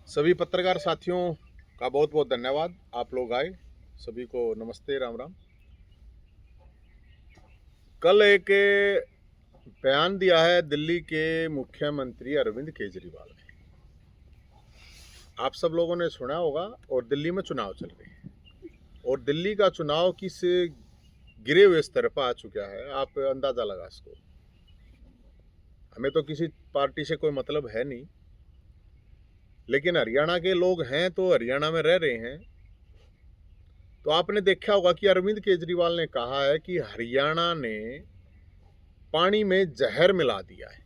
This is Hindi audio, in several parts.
सभी पत्रकार साथियों का बहुत बहुत धन्यवाद। आप लोग आए, सभी को नमस्ते, राम राम। कल एक बयान दिया है दिल्ली के मुख्यमंत्री अरविंद केजरीवाल ने। आप सब लोगों ने सुना होगा। और दिल्ली में चुनाव चल रहे हैं और दिल्ली का चुनाव किस गिरे हुए स्तर पर आ चुका है, आप अंदाजा लगा इसको। हमें तो किसी पार्टी से कोई मतलब है नहीं, लेकिन हरियाणा के लोग हैं तो हरियाणा में रह रहे हैं। तो आपने देखा होगा कि अरविंद केजरीवाल ने कहा है कि हरियाणा ने पानी में जहर मिला दिया है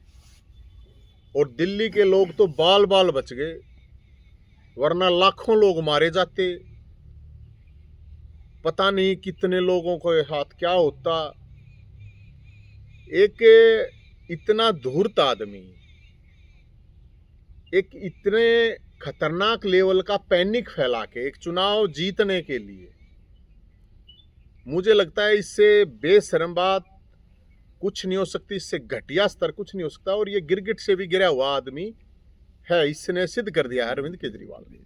और दिल्ली के लोग तो बाल बाल बच गए, वरना लाखों लोग मारे जाते। पता नहीं कितने लोगों के साथ क्या होता। एक इतना धूर्त आदमी, एक इतने खतरनाक लेवल का पैनिक फैला के एक चुनाव जीतने के लिए, मुझे लगता है इससे बेशर्म बात कुछ नहीं हो सकती, इससे घटिया स्तर कुछ नहीं हो सकता। और ये गिरगिट से भी गिरा हुआ आदमी है, इसने सिद्ध कर दिया है अरविंद केजरीवाल ने।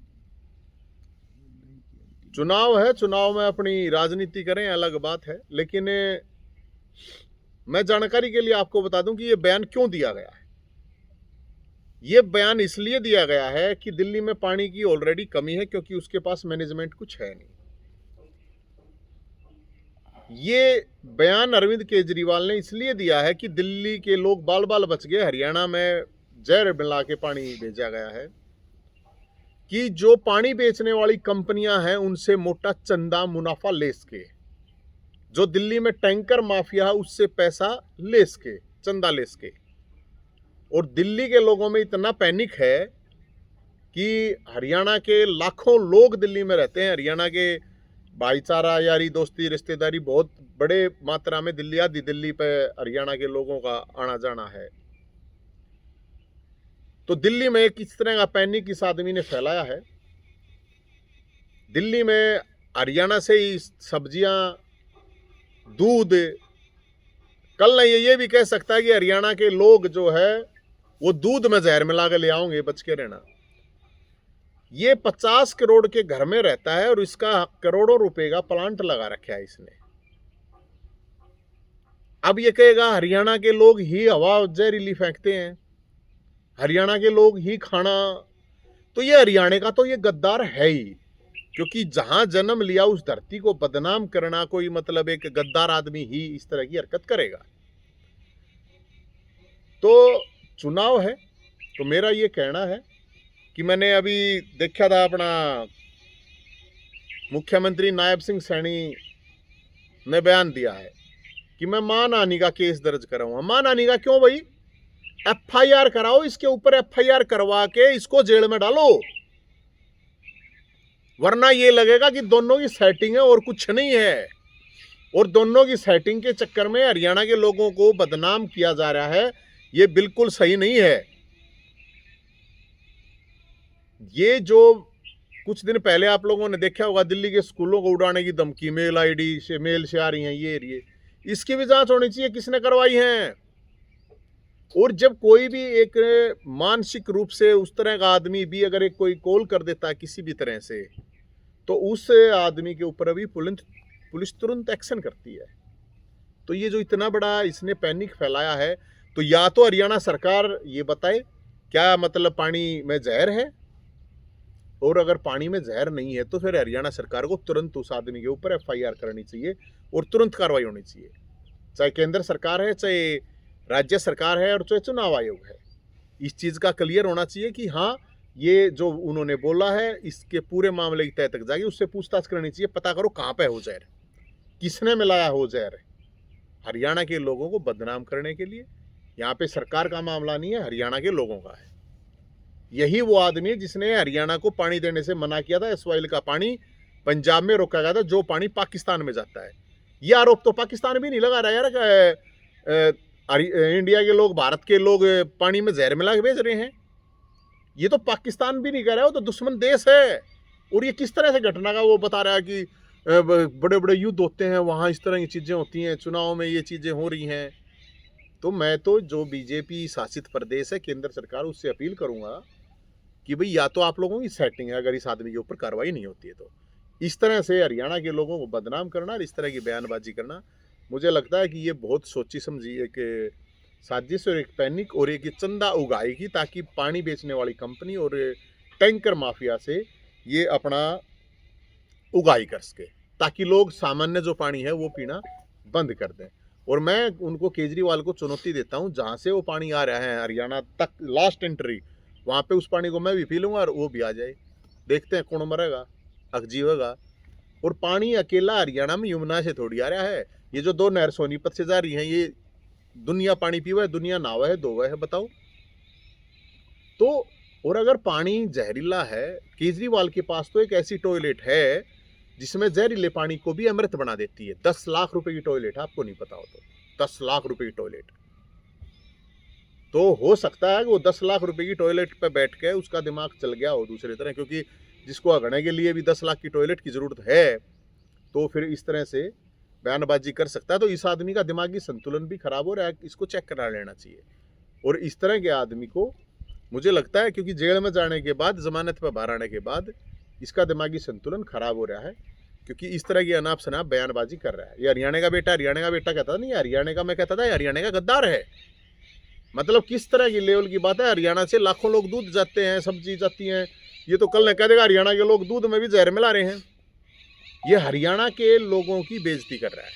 चुनाव है, चुनाव में अपनी राजनीति करें, अलग बात है, लेकिन मैं जानकारी के लिए आपको बता दूं कि ये बयान क्यों दिया गया है। ये बयान इसलिए दिया गया है कि दिल्ली में पानी की ऑलरेडी कमी है, क्योंकि उसके पास मैनेजमेंट कुछ है नहीं। ये बयान अरविंद केजरीवाल ने इसलिए दिया है कि दिल्ली के लोग बाल बाल बच गए, हरियाणा में जहर मिला के पानी भेजा गया है कि जो पानी बेचने वाली कंपनियां हैं उनसे मोटा चंदा मुनाफा ले सके, जो दिल्ली में टैंकर माफिया है उससे पैसा ले सके, चंदा ले सके। और दिल्ली के लोगों में इतना पैनिक है कि हरियाणा के लाखों लोग दिल्ली में रहते हैं। हरियाणा के भाईचारा, यारी दोस्ती, रिश्तेदारी बहुत बड़े मात्रा में दिल्ली, आदि दिल्ली पे हरियाणा के लोगों का आना जाना है। तो दिल्ली में किस तरह का पैनिक इस आदमी ने फैलाया है। दिल्ली में हरियाणा से ही सब्जियां, दूध, कल नहीं ये भी कह सकता है कि हरियाणा के लोग जो है वो दूध में जहर मिला के ले आओगे, बच के रहना। ये 50 करोड़ के घर में रहता है और इसका करोड़ों रुपए का प्लांट लगा रखा है इसने। अब ये कहेगा हरियाणा के लोग ही हवा जहरीली फेंकते हैं, हरियाणा के लोग ही खाना। तो ये हरियाणा का तो ये गद्दार है ही, क्योंकि जहां जन्म लिया उस धरती को बदनाम करना कोई मतलब, एक गद्दार आदमी ही इस तरह की हरकत करेगा। तो चुनाव है, तो मेरा ये कहना है कि मैंने अभी देखा था अपना मुख्यमंत्री नायब सिंह सैनी ने बयान दिया है कि मैं मां नानी का केस दर्ज कराऊंगा। मां नानी का क्यों भाई? एफआईआर कराओ, इसके ऊपर एफआईआर करवा के इसको जेल में डालो, वरना ये लगेगा कि दोनों की सेटिंग है और कुछ नहीं है। और दोनों की सेटिंग के चक्कर में हरियाणा के लोगों को बदनाम किया जा रहा है, ये बिल्कुल सही नहीं है। ये जो कुछ दिन पहले आप लोगों ने देखा होगा, दिल्ली के स्कूलों को उड़ाने की धमकी मेल आईडी से मेल से आ रही हैं, ये इसकी भी जांच होनी चाहिए, किसने करवाई है। और जब कोई भी एक मानसिक रूप से उस तरह का आदमी भी अगर एक कोई कॉल कर देता है किसी भी तरह से, तो उस आदमी के ऊपर अभी पुलिस तुरंत एक्शन करती है। तो ये जो इतना बड़ा इसने पैनिक फैलाया है, तो या तो हरियाणा सरकार ये बताए क्या मतलब पानी में जहर है, और अगर पानी में जहर नहीं है तो फिर हरियाणा सरकार को तुरंत उस आदमी के ऊपर एफआईआर करनी चाहिए और तुरंत कार्रवाई होनी चाहिए। चाहे केंद्र सरकार है, चाहे राज्य सरकार है, और चाहे चुनाव आयोग है। इस चीज़ का क्लियर होना चाहिए कि हाँ, ये जो उन्होंने बोला है इसके पूरे मामले की तह तक जाएगी, उससे पूछताछ करनी चाहिए। पता करो कहाँ पे हो जहर, किसने मिलाया हो जहर। हरियाणा के लोगों को बदनाम करने के लिए यहाँ पे सरकार का मामला नहीं है, हरियाणा के लोगों का है। यही वो आदमी है जिसने हरियाणा को पानी देने से मना किया था। एसवाइल का पानी पंजाब में रोका गया था, जो पानी पाकिस्तान में जाता है। ये आरोप तो पाकिस्तान भी नहीं लगा रहा यार, इंडिया के लोग, भारत के लोग पानी में जहर मिला के भेज रहे हैं। ये तो पाकिस्तान भी नहीं कह रहा है, वो तो दुश्मन देश है। और ये किस तरह से घटना का वो बता रहा है कि बड़े बड़े युद्ध होते हैं वहाँ, इस तरह की चीज़ें होती हैं, चुनाव में ये चीज़ें हो रही हैं। तो मैं तो जो बीजेपी शासित प्रदेश है, केंद्र सरकार, उससे अपील करूँगा कि भाई या तो आप लोगों की सेटिंग है अगर इस आदमी के ऊपर कार्रवाई नहीं होती है तो। इस तरह से हरियाणा के लोगों को बदनाम करना और इस तरह की बयानबाजी करना, मुझे लगता है कि ये बहुत सोची समझी एक साजिश और एक पैनिक और एक चंदा उगाएगी ताकि पानी बेचने वाली कंपनी और टैंकर माफिया से ये अपना उगाई कर सके, ताकि लोग सामान्य जो पानी है वो पीना बंद कर दें। और मैं उनको केजरीवाल को चुनौती देता हूँ, जहाँ से वो पानी आ रहा है हरियाणा तक लास्ट एंट्री, वहाँ पे उस पानी को मैं भी पी लूँगा और वो भी आ जाए। देखते हैं कौन मरेगा अगजीवेगा। और पानी अकेला हरियाणा में यमुना से थोड़ी आ रहा है, ये जो 2 नहर सोनीपत से जा रही हैं ये दुनिया पानी पीवा है, दुनिया नहावा है, धोवा है, बताओ। तो और अगर पानी जहरीला है, केजरीवाल के पास तो एक ऐसी टॉयलेट है जिसमें जहरीले पानी को भी अमृत बना देती है। 10 लाख रुपए की टॉयलेट है, आपको नहीं पता हो तो 10 लाख रुपए की टॉयलेट। तो हो सकता है कि वो 10 लाख रुपए की टॉयलेट पे बैठ के उसका दिमाग चल गया हो दूसरी तरह, क्योंकि जिसको अगड़ने के लिए भी 10 लाख की टॉयलेट की जरूरत है तो फिर इस तरह से बयानबाजी कर सकता है। तो इस आदमी का दिमागी संतुलन भी खराब हो रहा है, इसको चेक करा लेना चाहिए। और इस तरह के आदमी को मुझे लगता है क्योंकि जेल में जाने के बाद, जमानत पर बाहर आने के बाद इसका दिमागी संतुलन खराब हो रहा है, क्योंकि इस तरह की अनाप शनाप बयानबाजी कर रहा है। ये हरियाणा का बेटा कहता था नहीं, हरियाणा का मैं कहता था हरियाणा का गद्दार है। मतलब किस तरह की लेवल की बात है। हरियाणा से लाखों लोग दूध जाते हैं, सब्जी जाती हैं, ये तो कल ने कह देगा हरियाणा के लोग दूध में भी जहर मिला रहे हैं। ये हरियाणा के लोगों की बेइज्जती कर रहा है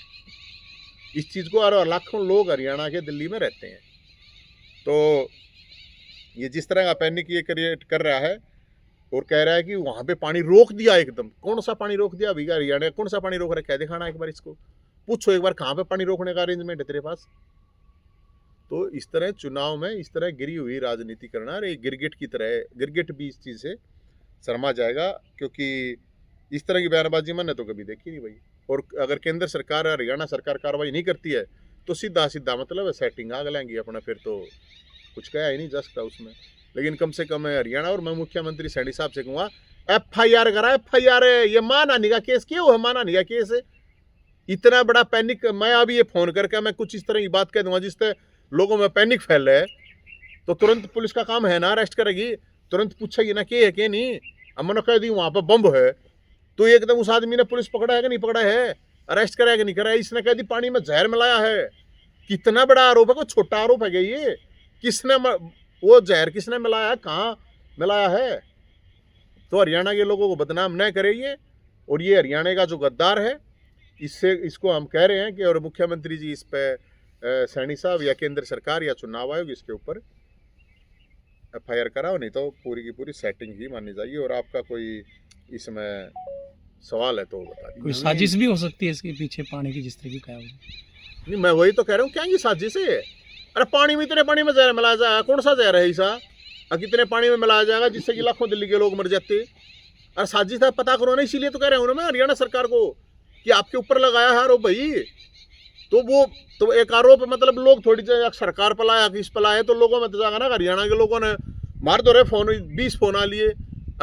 इस चीज को, और लाखों लोग हरियाणा के दिल्ली में रहते हैं। तो ये जिस तरह का पैनिक ये क्रिएट कर रहा है और कह रहा है कि वहां पे पानी रोक दिया एकदम। कौन सा पानी रोक दिया भैया? हरियाणा कौन सा पानी रोक रखा है? दिखाना एक बार, इसको पूछो एक बार, कहाँ पे पानी रोकने का अरेंजमेंट है तेरे पास? तो इस तरह चुनाव में इस तरह गिरी हुई राजनीति करना, और गिरगिट की तरह, गिरगिट भी इस चीज से शर्मा जाएगा, क्योंकि इस तरह की बयानबाजी मैंने तो कभी देखी नहीं भाई। और अगर केंद्र सरकार और हरियाणा सरकार कार्रवाई नहीं करती है तो सीधा सीधा मतलब है सेटिंग आग लेंगी अपना, फिर तो कुछ कहा ही नहीं जा सकता उसमें। लेकिन कम से कम हरियाणा और मैं मुख्यमंत्री सैनी साहब से कहूँगा, FIR करा, FIR है, ये मानहानि का केस क्यों है? मानहानि का केस है, इतना बड़ा पैनिक। मैं अभी ये फोन करके मैं कुछ इस तरह की बात कह दूंगा जिससे लोगों में पैनिक फैल रहा है, तो तुरंत पुलिस का काम है ना, अरेस्ट करेगी, तुरंत पूछेगी ना के है के नहीं। अब मैंने कह दी वहां पर बम है तो एकदम उस आदमी ने पुलिस पकड़ा है कि नहीं पकड़ा है, अरेस्ट करा है कि नहीं करा है? इसने कह दी पानी में जहर मिलाया है। कितना बड़ा आरोप है, कोई छोटा आरोप है ये? किसने वो जहर किसने मिलाया, कहाँ मिलाया है? तो हरियाणा के लोगों को बदनाम न करे ये, और ये हरियाणा का जो गद्दार है इसको हम कह रहे हैं कि, और मुख्यमंत्री जी इस पे सैनी साहब या केंद्र सरकार या चुनाव आयोग इसके ऊपर FIR कराओ, नहीं तो पूरी की पूरी सेटिंग ही मानी जाएगी। और आपका कोई इसमें सवाल है तो बता दीजिए। कोई साजिश भी हो सकती है इसके पीछे, पानी की, जिस तरह की कहा? नहीं, मैं वही तो कह रहा हूँ, क्या ये साजिश है? अरे पानी में, इतने पानी में जहर मिलाया जाएगा, कौन सा जहर है ऐसा कितने पानी में मिलाया जाएगा जिससे कि लाखों दिल्ली के लोग मर जाते? अरे साजिश है, पता करो ना। इसीलिए तो कह रहे हूँ ना मैं हरियाणा सरकार को कि आपके ऊपर लगाया है आरोप भाई। तो वो तो एक आरोप मतलब लोग थोड़ी सरकार पलाया किस पलाया, तो लोगों में तो जाएगा ना। हरियाणा के लोगों ने मार दो रहे फोन, 20 फोन आ लिए,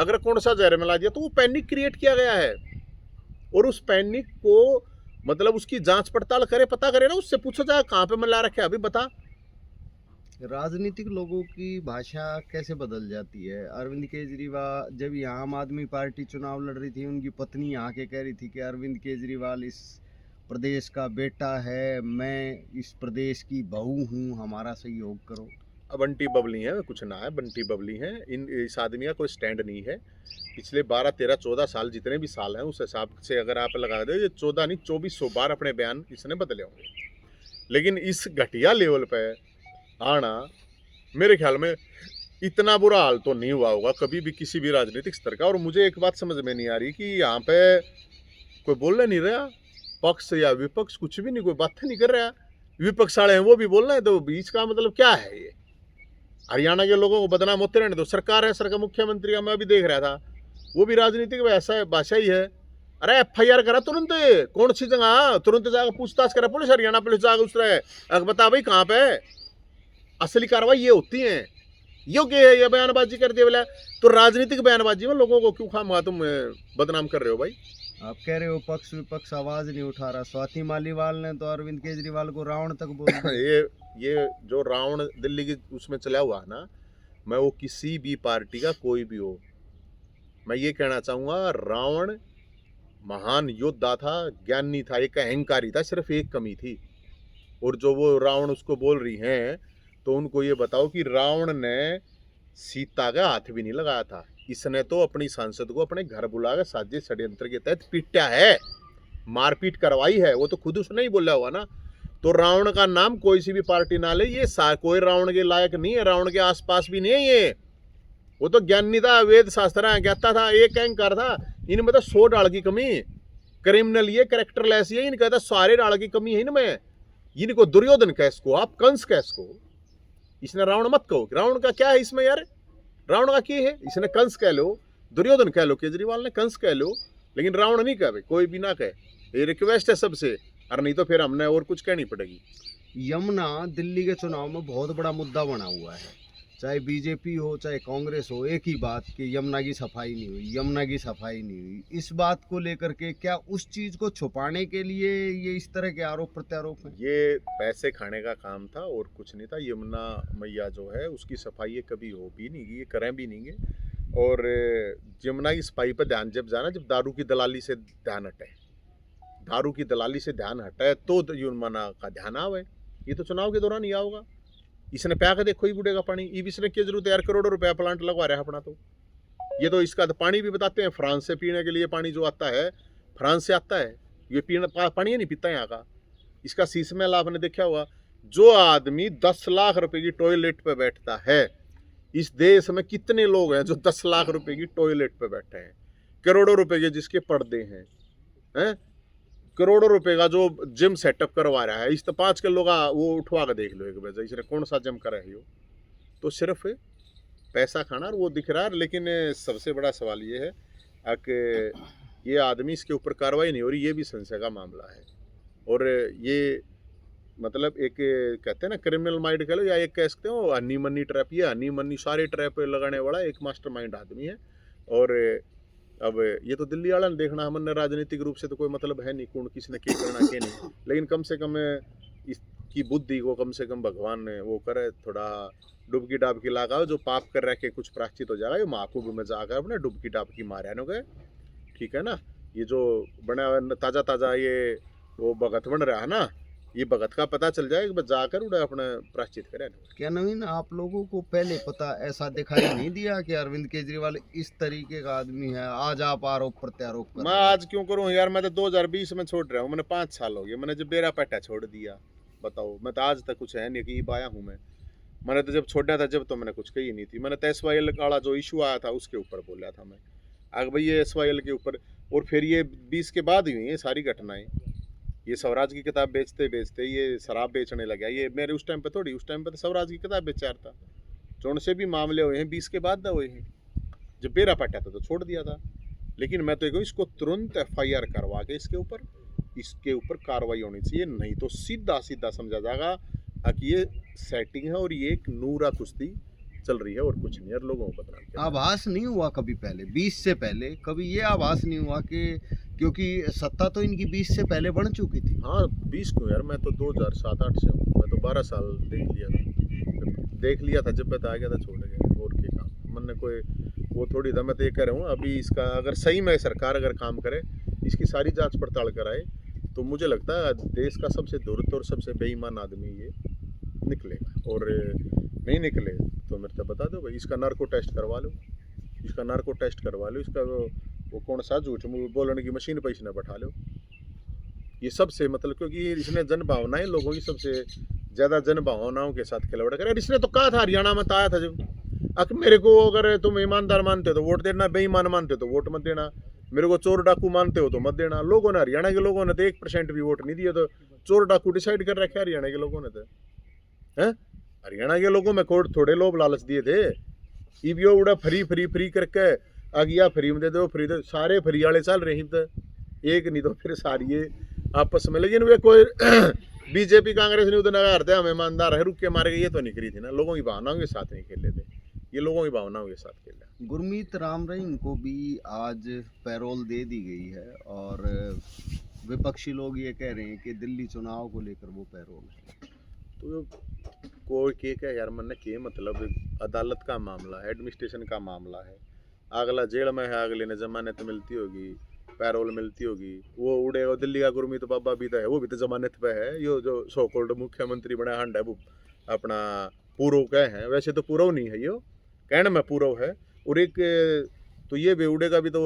अगर कौन सा जहर मिला दिया। तो वो पैनिक क्रिएट किया गया है, और उस पैनिक को मतलब उसकी जांच पड़ताल करे, पता करे ना, उससे पूछा जाए कहाँ पे मिला रखे, अभी बता। राजनीतिक लोगों की भाषा कैसे बदल जाती है। अरविंद केजरीवाल जब यहाँ आम आदमी पार्टी चुनाव लड़ रही थी, उनकी पत्नी यहाँ के कह रही थी कि अरविंद केजरीवाल इस प्रदेश का बेटा है, मैं इस प्रदेश की बहू हूँ, हमारा सहयोग करो। अब बंटी बबली है, कुछ ना है, बंटी बबली है। इस आदमी का कोई स्टैंड नहीं है। पिछले 12, 13, 14 साल जितने भी साल हैं उस हिसाब से अगर आप लगा दो, ये 14 नहीं 2400 बार अपने बयान इसने बदले होंगे। लेकिन इस घटिया लेवल पे आना, मेरे ख्याल में इतना बुरा हाल तो नहीं हुआ होगा कभी भी किसी भी राजनीतिक स्तर का। और मुझे एक बात समझ में नहीं आ रही कि यहाँ पे कोई बोलने नहीं रहा, पक्ष या विपक्ष कुछ भी नहीं, कोई बात नहीं कर रहा। विपक्ष वाले हैं वो भी बोल रहे हैं, तो बीच का मतलब क्या है? ये हरियाणा के लोगों को बदनाम होते रहने दो। सरकार है, सरकार मुख्यमंत्री का मैं अभी देख रहा था, वो भी राजनीतिक वैसा भाषा ही है। अरे FIR करा तुरंत, कौन सी जगह, तुरंत जाकर पूछताछ करा पुलिस, हरियाणा पुलिस जाकर उस तरह बता भाई कहाँ पे असली कार्रवाई ये होती है। योग्य है ये बयानबाजी कर दिया बोला, तो राजनीतिक बयानबाजी में लोगों को क्यों खामखा तुम बदनाम कर रहे हो भाई? आप कह रहे हो पक्ष विपक्ष आवाज नहीं उठा रहा। स्वाति मालीवाल ने तो अरविंद केजरीवाल को रावण तक बोल दिया। ये जो रावण दिल्ली की उसमें चला हुआ है ना, मैं वो किसी भी पार्टी का कोई भी हो, मैं ये कहना चाहूँगा रावण महान योद्धा था, ज्ञानी था, एक अहंकारी था, सिर्फ एक कमी थी। और जो वो रावण उसको बोल रही हैं, तो उनको ये बताओ कि रावण ने सीता का हाथ भी नहीं लगाया था। इसने तो अपनी सांसद को अपने घर बुलाकर साजिश षड्यंत्र के तहत पीटा है, मारपीट करवाई है। वो तो खुद उसने ही बोला हुआ ना। तो रावण का नाम कोई सी भी पार्टी ना ले, ये कोई रावण के लायक नहीं है, रावण के आसपास भी नहीं है ये। वो तो ज्ञानी था, वेद शास्त्र ज्ञाता था, एक अहंकार था। इनमें तो 100 डाल की कमी, क्रिमिनल ये, कैरेक्टरलेस ये, इनका तो सारे डाल की कमी है इनमें। इनको दुर्योधन कह इसको, आप कंस कह इसको, इसने रावण मत कहो। रावण का क्या है इसमें यार, रावण का क्या है? इसने कंस कह लो, दुर्योधन कह लो, केजरीवाल ने कंस कह लो, लेकिन रावण नहीं कहे, कोई भी ना कहे। ये रिक्वेस्ट है सबसे, और नहीं तो फिर हमने और कुछ कहनी पड़ेगी। यमुना दिल्ली के चुनाव में बहुत बड़ा मुद्दा बना हुआ है, चाहे बीजेपी हो चाहे कांग्रेस हो, एक ही बात कि यमुना की सफाई नहीं हुई, यमुना की सफाई नहीं हुई। इस बात को लेकर के क्या उस चीज़ को छुपाने के लिए ये इस तरह के आरोप प्रत्यारोप हैं? ये पैसे खाने का काम था और कुछ नहीं था। यमुना मैया जो है उसकी सफाई ये कभी हो भी नहीं गई, ये करें भी नहीं गए। और यमुना की सफाई पर ध्यान जब जाना, जब दारू की दलाली से ध्यान हटे, दारू की दलाली से ध्यान हटे तो यमुना का ध्यान आवे। ये तो चुनाव के दौरान ही होगा। इसने प्या के देखो ही बुढ़ेगा पानी, ये भी इसने क्या जरूरत है यार, करोड़ों रुपया प्लांट लगवा रहा है अपना। तो ये तो इसका तो पानी भी बताते हैं, फ्रांस से पीने के लिए पानी जो आता है फ्रांस से आता है। ये पीने पानी नहीं पीता यहाँ का। इसका शीशमेल आपने देखा हुआ, जो आदमी 10 लाख रुपए की टॉयलेट पे बैठता है, इस देश में कितने लोग हैं जो 10 लाख रुपए की टॉयलेट पे बैठे हैं, करोड़ों रुपए के जिसके पर्दे हैं, करोड़ों रुपए का जो जिम सेटअप करवा रहा है। इस तो 5 किलो का वो उठवा के देख लो एक वजह, इसने कौन सा जिम करा है। तो सिर्फ पैसा खाना और वो दिख रहा है। लेकिन सबसे बड़ा सवाल ये है कि ये आदमी, इसके ऊपर कार्रवाई नहीं हो रही, ये भी संशय का मामला है। और ये मतलब एक कहते हैं ना क्रिमिनल माइंड कह लो, या एक कह सकते हो हनी मनी ट्रैप। ये हनी मनी सारे ट्रैप लगाने वाला एक मास्टरमाइंड आदमी है। और अब ये तो दिल्ली वाला ने देखना, हमने राजनीतिक रूप से तो कोई मतलब है नहीं कौन किसने क्या करना क्या नहीं। लेकिन कम से कम इसकी बुद्धि को कम से कम भगवान ने वो करे, थोड़ा डुबकी डाबकी लगाओ। जो पाप कर रहे के कुछ प्राश्चित हो जाएगा। ये महाकुंभ में जाकर अपने डुबकी डाबकी मारे गए, ठीक है ना। ये जो बना हुआ ताज़ा ताज़ा ये वो भगत बन रहा है ना, ये भगत का पता चल जाए कि जाकर उड़े अपने प्राश्चित करें। क्या नवीन, आप लोगों को पहले पता ऐसा दिखाई नहीं दिया कि अरविंद केजरीवाल इस तरीके का आदमी है? आज आप आरोप प्रत्यारोप कर मैं रहे हैं। आज क्यों करूं यार, मैं तो 2020 में छोड़ रहा हूँ। मैंने 5 साल हो गए, मैंने जब बेरा पैटा छोड़ दिया, बताओ। मैं तो आज तक कुछ है नहीं कि आया हूँ मैंने तो जब छोड़ा था जब तो मैंने कुछ कही नहीं थी। मैंने तो SYL वाला जो इशू आया था उसके ऊपर बोला था मैं, अगर भाई ये SYL के ऊपर। और फिर ये 20 के बाद ही हुई ये सारी घटनाएं। ये स्वराज की किताब बेचते बेचते ये शराब बेचने लगा। ये मेरे उस टाइम पे थोड़ी, उस टाइम पे तो स्वराज की किताब बेचा था। चुन से भी मामले हुए हैं 20 के बाद ना हुए हैं। जब बेरा पटा था तो छोड़ दिया था। लेकिन मैं तो इसको तुरंत FIR करवा के इसके ऊपर कार्रवाई होनी चाहिए, नहीं तो सीधा सीधा समझा जाएगा कि ये सेटिंग है और ये एक नूरा कुश्ती चल रही है और कुछ नहीं है। लोगों को पता आभास नहीं हुआ कभी पहले, 20 से पहले कभी ये आभास नहीं हुआ कि, क्योंकि सत्ता तो इनकी 20 से पहले बन चुकी थी। हाँ 20 क्यों यार, मैं तो 2007-8 से हूँ। मैं तो 12 साल देख लिया था जब बता गया था, छोड़ गया। और क्या काम मैंने कोई वो थोड़ी था। मैं तो ये कह रहा हूँ अभी इसका अगर सही में सरकार अगर काम करे, इसकी सारी जांच पड़ताल कराए, तो मुझे लगता है देश का सबसे धूर्त और सबसे बेईमान आदमी ये निकलेगा। और नहीं निकले तो मेरे को बता दो भाई, इसका नार्को टेस्ट करवा लो, इसका नार्को टेस्ट करवा लो, इसका वो कौन सा झूठ बोलने की मशीन पर इसने बैठा लो। ये सबसे मतलब क्योंकि इसने जन भावनाएं लोगों की सबसे ज़्यादा जन भावनाओं के साथ खिलवाड़ करे। इसने तो कहा था हरियाणा में तो आया था जब, मेरे को अगर तुम ईमानदार मानते हो तो वोट देना, बेईमान मानते हो तो वोट मत देना, मेरे को चोर डाकू मानते हो तो मत देना। लोगों ने, हरियाणा के लोगों ने तो 1% भी वोट नहीं दिया। तो चोर डाकू डिसाइड कर रखे हरियाणा के लोगों ने तो है। हरियाणा के लोगों में थोड़े लोग लालच दिए थे, ईवीओ उड़ा फ्री फ्री फ्री करके आ गया, फ्री में दे दो, फ्री दे, सारे फ्री वाले चल रहे हैं तो एक नहीं तो फिर सारी आपस में। लेकिन वे कोई बीजेपी कांग्रेस ने उतना हारते हमें ईमानदार है रुक के मारे गए, ये तो नहीं करी थी ना। लोगों की भावनाओं के साथ नहीं खेले थे, ये लोगों की भावनाओं के साथ खेला। गुरमीत राम रहीम को भी आज पैरोल दे दी गई है और विपक्षी लोग ये कह रहे हैं कि दिल्ली चुनाव को लेकर वो पैरोल है। तो कोई के क्या यार मन के मतलब अदालत का मामला है, एडमिनिस्ट्रेशन का मामला है, अगला जेल में है, अगले ने जमानत मिलती होगी, पैरोल मिलती होगी, वो उड़ेगा। दिल्ली का गुरमीत बाबा भी तो है, वो भी तो जमानत पे है। यो जो सो कॉल्ड मुख्यमंत्री बना हंड है, वो अपना पूर्व का है, वैसे तो पूर्व नहीं है, यो कहने में पूर्व है। और एक तो ये बेउड़े का भी तो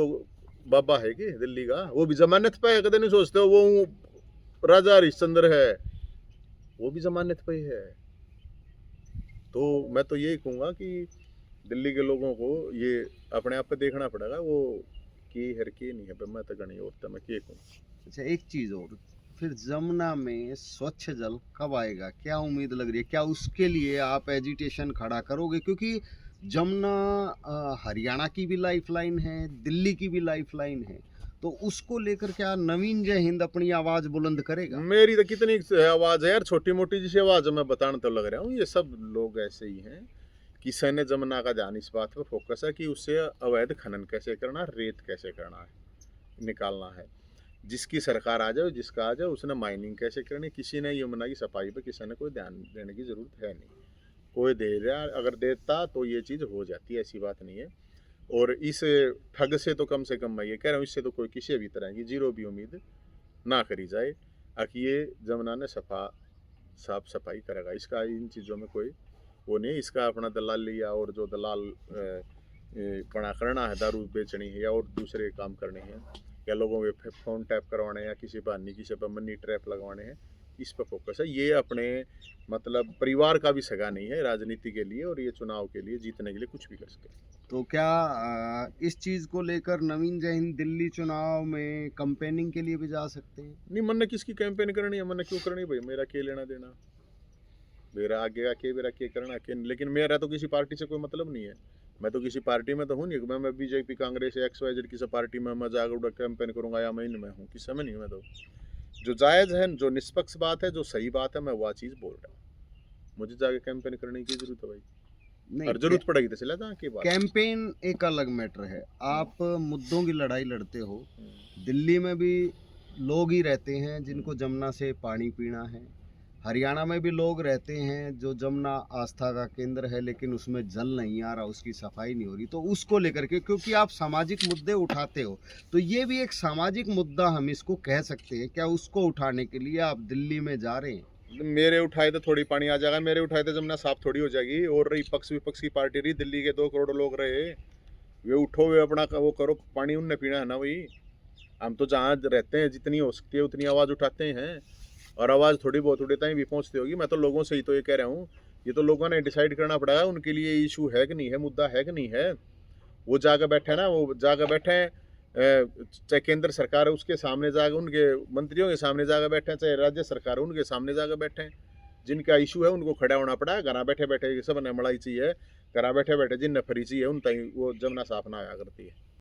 बाबा है कि दिल्ली का, वो भी जमानत पे है। कदे नहीं सोचते हो वो राजा हरिश्चंद्र है, वो भी जमानत पे ही है। तो मैं तो यही कहूँगा कि दिल्ली के लोगों को ये अपने आप पे देखना पड़ेगा, वो की हर की नहीं है पर मैं तो गणी और तो मैं क्या कहूँ। अच्छा, एक चीज और, फिर जमुना में स्वच्छ जल कब आएगा, क्या उम्मीद लग रही है? क्या उसके लिए आप एजिटेशन खड़ा करोगे? क्योंकि जमुना हरियाणा की भी लाइफलाइन है, दिल्ली की भी लाइफलाइन है, तो उसको लेकर क्या नवीन जय हिंद अपनी आवाज बुलंद करेगा? मेरी तो कितनी आवाज है यार, छोटी मोटी जिसी आवाज मैं बताने तो लग रहा हूँ। ये सब लोग ऐसे ही हैं कि सैन्य जमुना का ध्यान इस बात पर फोकस है कि उससे अवैध खनन कैसे करना, रेत कैसे करना है, निकालना है। जिसकी सरकार आ जाए, जिसका आ जाए, उसने माइनिंग कैसे करनी। किसी ने यमुना की सफाई पे किसी ने कोई ध्यान देने की जरूरत है नहीं। कोई दे रहा, अगर देता तो ये चीज़ हो जाती है, ऐसी बात नहीं है। और इस ठग से तो कम से कम मैं ये कह रहा हूँ, इससे तो कोई किसी भी तरह की जीरो भी उम्मीद ना करी जाए। कि ये जमुना ने साफ सफाई करेगा, इसका इन चीज़ों में कोई वो नहीं। इसका अपना दलाल लिया और जो दलाल बना करना है, दारू बेचनी है या और दूसरे काम करने हैं, या लोगों के फ़ोन टैप करवाने हैं, या किसी बहाने किसी पर मनी ट्रैप लगवाने हैं, इस पर फोकस है। ये अपने मतलब परिवार का भी सगा नहीं है राजनीति के लिए, और ये चुनाव के लिए जीतने के लिए कुछ भी कर सके। तो क्या इस चीज को लेकर नवीन जय हिंद दिल्ली चुनाव में कंपेनिंग के लिए भी जा सकते हैं? नहीं, मन ने किसकी कैंपेन करनी है, मन ने क्यों करनी भाई, मेरा क्या लेना देना, मेरा आगे का के, मेरा क्या करना के। लेकिन मेरा तो किसी पार्टी से कोई मतलब नहीं है, मैं तो किसी पार्टी में तो हूँ नहीं। मैं बीजेपी कांग्रेस XYZ किसी पार्टी में मैं जाकर कैंपेन करूँगा या मैं इनमें हूँ, किसी में नहीं हूँ। मैं तो जो जायज़ है, जो निष्पक्ष बात है, जो सही बात है, मैं वह चीज़ बोल रहा हूँ। मुझे जाके कैंपेन करने की जरूरत है भाई, नहीं, और जरूरत पड़ेगी तो चला जाए की बात। कैंपेन एक अलग मैटर है, आप मुद्दों की लड़ाई लड़ते हो। दिल्ली में भी लोग ही रहते हैं जिनको जमुना से पानी पीना है, हरियाणा में भी लोग रहते हैं जो जमुना आस्था का केंद्र है, लेकिन उसमें जल नहीं आ रहा, उसकी सफाई नहीं हो रही। तो उसको लेकर के, क्योंकि आप सामाजिक मुद्दे उठाते हो, तो ये भी एक सामाजिक मुद्दा हम इसको कह सकते हैं। क्या उसको उठाने के लिए आप दिल्ली में जा रहे हैं? मेरे उठाए तो थोड़ी पानी आ जाएगा, मेरे उठाए तो जमुना साफ थोड़ी हो जाएगी। और रही पक्ष विपक्ष की पार्टी रही, दिल्ली के 2 करोड़ लोग रहे, वे उठो, वे अपना वो करो, पानी उनने पीना है ना भाई। हम तो जहाँ रहते हैं जितनी हो सकती है उतनी आवाज़ उठाते हैं, और आवाज़ थोड़ी बहुत उड़े तक भी पहुँचती होगी। मैं तो लोगों से ही तो ये कह रहा हूँ, ये तो लोगों ने डिसाइड करना पड़ेगा उनके लिए इशू है कि नहीं है, मुद्दा है कि नहीं है। वो जाकर बैठे ना, वो जाकर बैठे हैं, चाहे केंद्र सरकार है उसके सामने जाकर, उनके मंत्रियों के सामने जाकर बैठे हैं, चाहे राज्य सरकार है उनके सामने जाकर बैठे हैं। जिनका इशू है उनको खड़ा होना पड़ा है। घर बैठे बैठे सब ने मड़ाई चाहिए, घर बैठे बैठे जिन फ्री चाहिए उन तक वो जमुना साफ ना आया करती है।